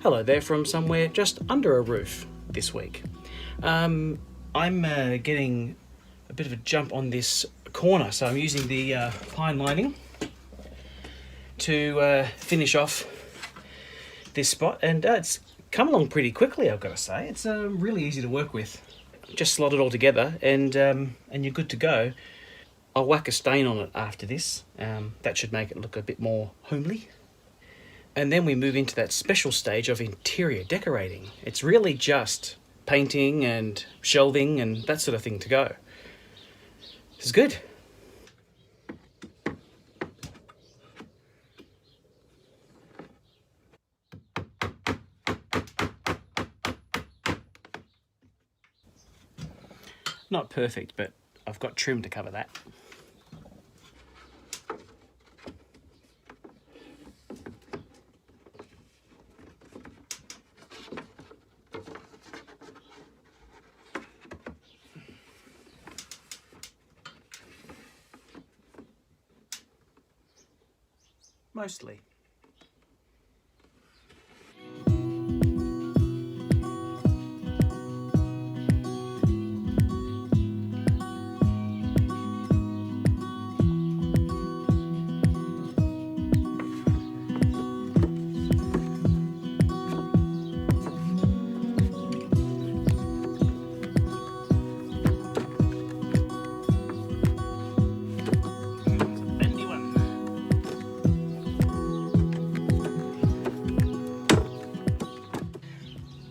Hello there from somewhere just under a roof this week. I'm getting a bit of a jump on this corner, so I'm using the pine lining to finish off this spot, and it's come along pretty quickly, I've got to say. It's really easy to work with. Just slot it all together and you're good to go. I'll whack a stain on it after this. That should make it look a bit more homely. And then we move into that special stage of interior decorating. It's really just painting and shelving and that sort of thing to go. This is good. Not perfect, but I've got trim to cover that. Mostly.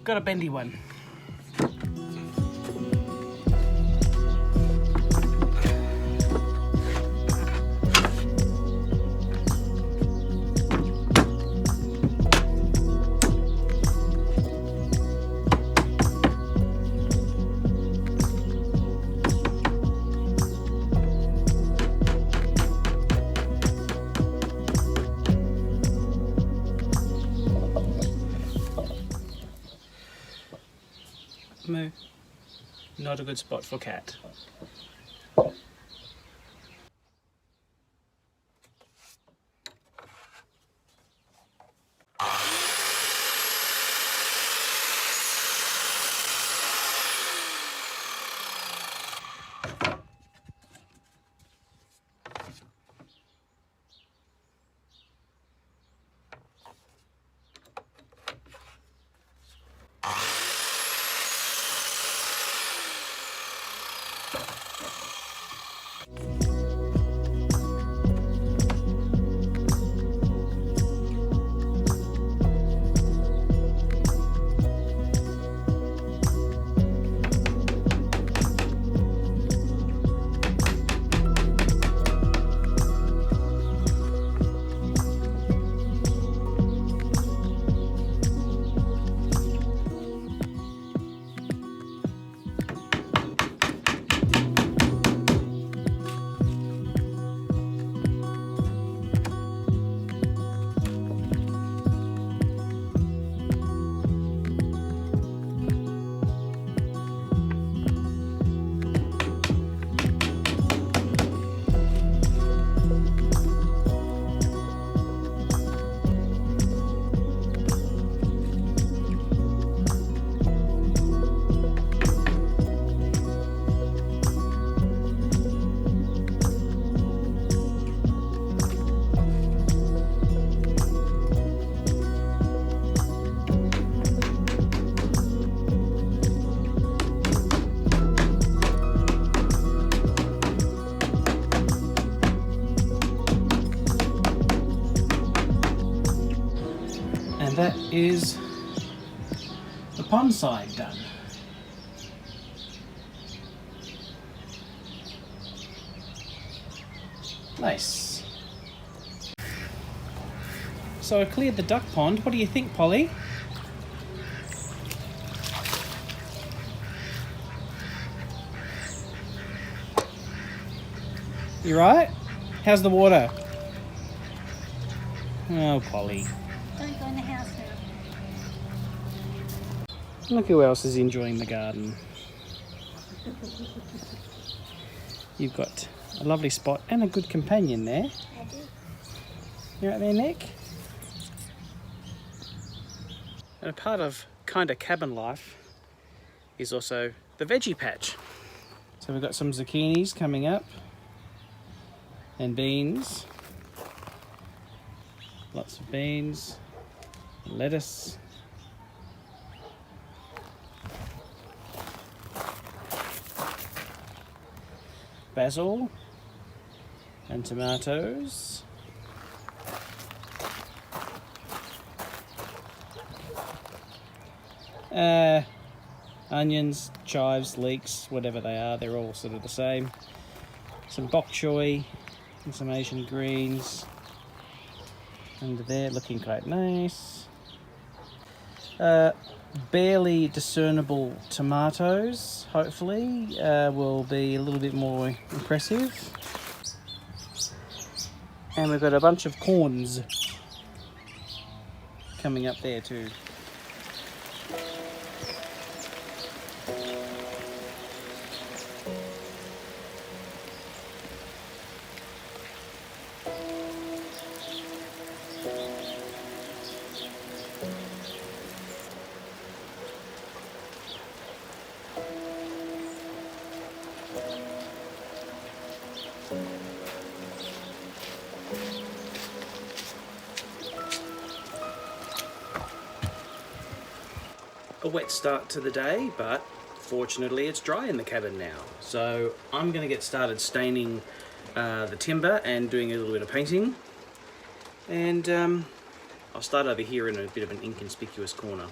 Got a bendy one. Moo. Not a good spot for cat. And that is the pond side done. Nice. So I cleared the duck pond. What do you think, Polly? You right? How's the water? Oh, Polly. Don't go in the house now. Look who else is enjoying the garden. You've got a lovely spot and a good companion there. I do. You right there, Nick? And a part of kind of cabin life is also the veggie patch. So we've got some zucchinis coming up and beans. Lots of beans, lettuce. Basil and tomatoes. Onions, chives, leeks, whatever they are, they're all sort of the same. Some bok choy and some Asian greens under there, looking quite nice. Barely discernible tomatoes, hopefully, will be a little bit more impressive. And we've got a bunch of corns coming up there too. A wet start to the day, but fortunately it's dry in the cabin now. So I'm going to get started staining the timber and doing a little bit of painting. And I'll start over here in a bit of an inconspicuous corner.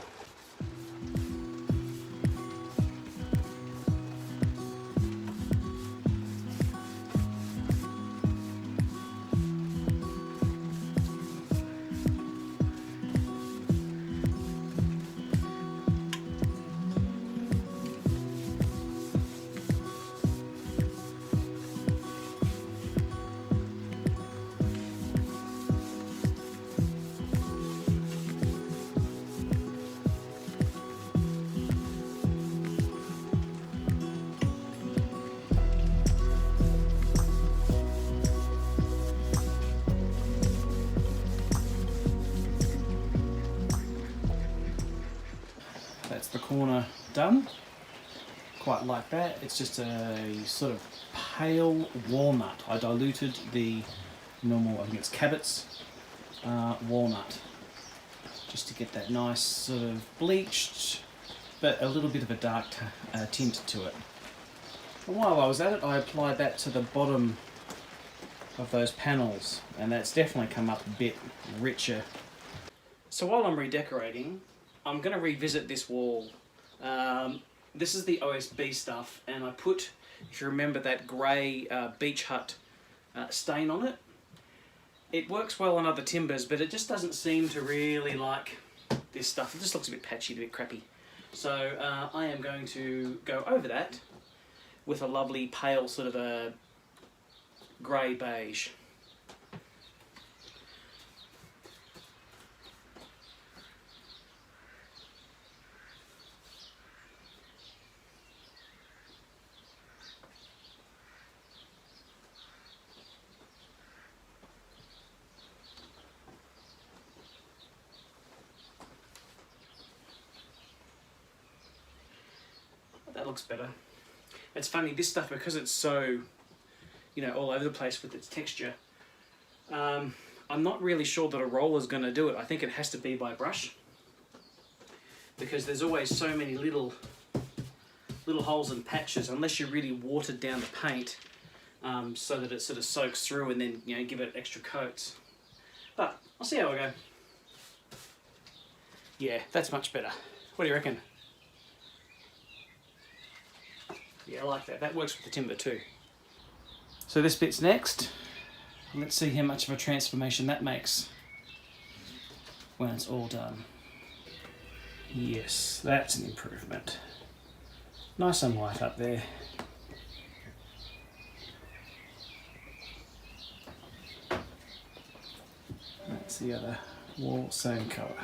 That's the corner done. Quite like that. It's just a sort of pale walnut. I diluted the normal, I think it's Cabot's walnut, just to get that nice sort of bleached, but a little bit of a dark tint to it. And while I was at it, I applied that to the bottom of those panels, and that's definitely come up a bit richer. So while I'm redecorating, I'm going to revisit this wall. This is the OSB stuff, and I put, if you remember, that grey beach hut stain on it. It works well on other timbers, but it just doesn't seem to really like this stuff. It just looks a bit patchy, a bit crappy. So I am going to go over that with a lovely pale sort of a grey beige. That looks better. It's funny, this stuff, because it's so, you know, all over the place with its texture, I'm not really sure that a roller's going to do it. I think it has to be by brush, because there's always so many little holes and patches, unless you really watered down the paint so that it sort of soaks through and then, you know, give it extra coats. But I'll see how I go. Yeah, that's much better. What do you reckon? Yeah, I like that. That works with the timber too. So this bit's next. Let's see how much of a transformation that makes when it's all done. Yes, that's an improvement. Nice and white up there. That's the other wall, same colour.